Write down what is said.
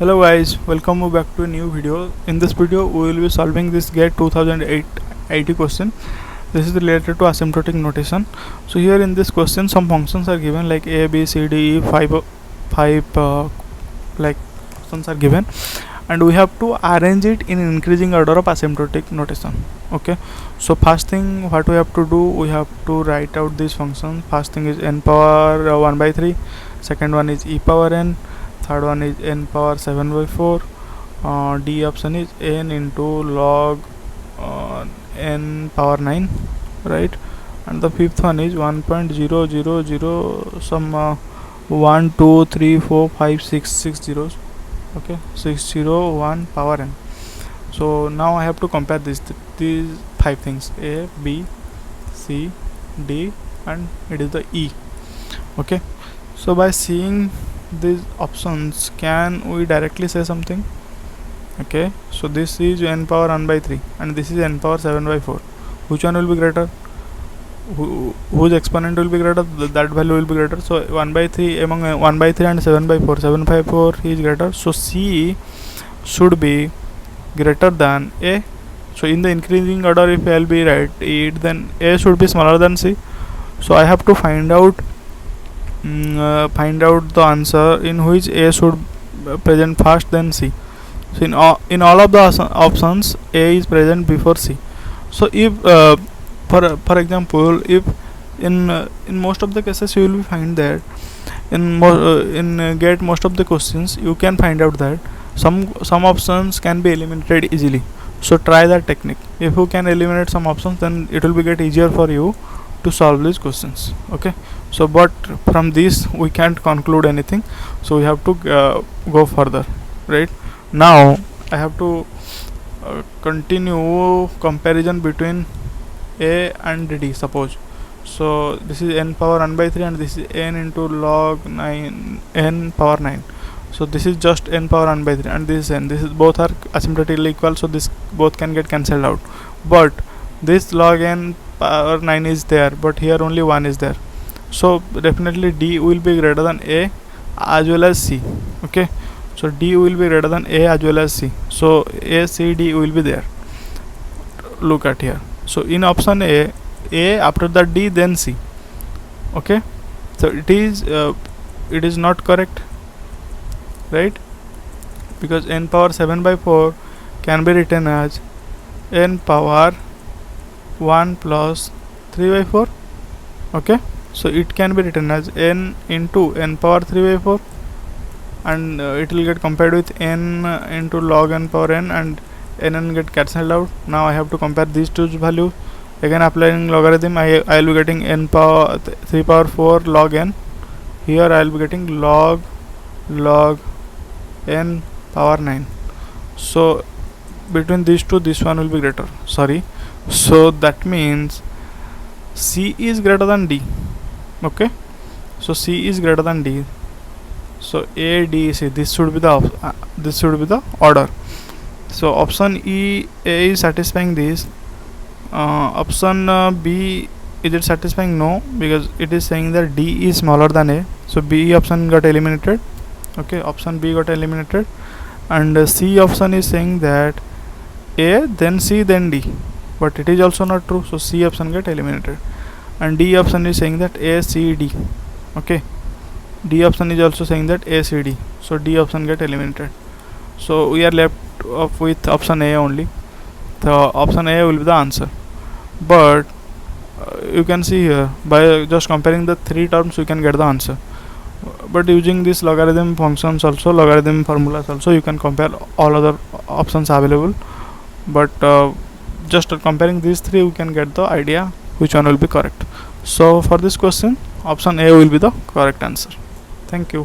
Hello guys, welcome back to a new video. In this video we will be solving this GATE 2008 IT question. This is related to asymptotic notation. So here in this question some functions are given like a, b, c, d, e, five like functions are given, and we have to arrange it in increasing order of asymptotic notation. Okay, so first thing what we have to do, we have to write out these functions. First thing is n power 1 by 3, second one is e power n, third one is n power 7 by 4, d option is n into log n power 9, right? And the fifth one is 1.000 some 1 2 3 4 5 6 6 zeros. Okay, 601 power n. So now I have to compare these five things: a, b, c, d, and it is the e. Okay, so by seeing these options, can we directly say something? Okay, so this is n power 1 by 3 and this is n power 7 by 4. Which one will be greater? Whose exponent will be greater? That value will be greater. So 1 by 3 among 1 by 3 and 7 by 4, 7 by 4 is greater. So c should be greater than a. So in the increasing order, if I'll be right it, then a should be smaller than c. So I have to find out the answer in which a should present first then c. So in all of the options a is present before c. So if for example, if in most of the cases you will find that in GATE most of the questions you can find out that some options can be eliminated easily. So try that technique. If you can eliminate some options, then it will be get easier for you to solve these questions. Okay, so but from this we can't conclude anything, so we have to go further. Right now I have to continue comparison between a and d. Suppose, so this is n power 1 by 3 and this is n into log 9 n power 9. So this is just n power 1 by 3 and this is n. This is both are asymptotically equal, so this both can get cancelled out. But this log n power 9 is there, but here only 1 is there. So definitely d will be greater than a as well as c. Okay, so d will be greater than a as well as c. So a, c, d will be there. Look at here. So in option a after that d then c. Okay, so it is not correct, right? Because n power 7 by 4 can be written as n power 1 plus 3 by 4. Okay, so it can be written as n into n power 3 by 4, and it will get compared with n into log n power n, and n get cancelled out. Now I have to compare these two values. Again applying logarithm, I will be getting n power 3 power 4 log n. Here I will be getting log n power 9. So between these two, this one will be greater. Sorry, so that means c is greater than d. Okay, so c is greater than d. So a, d, c, this should be the order. So option e, a is satisfying this. Option b, is it satisfying? No, because it is saying that d is smaller than a. So b option got eliminated. Okay, option b got eliminated, and c option is saying that a then c then d, but it is also not true. So c option get eliminated, and d option is saying that a, c, d. Okay, d option is also saying that a, c, d. So d option get eliminated. So we are left with option a only. The option a will be the answer. But you can see here, by just comparing the three terms you can get the answer. But using this logarithm functions also, logarithm formulas also, you can compare all other options available. But just comparing these three, you can get the idea which one will be correct. So for this question, option a will be the correct answer. Thank you.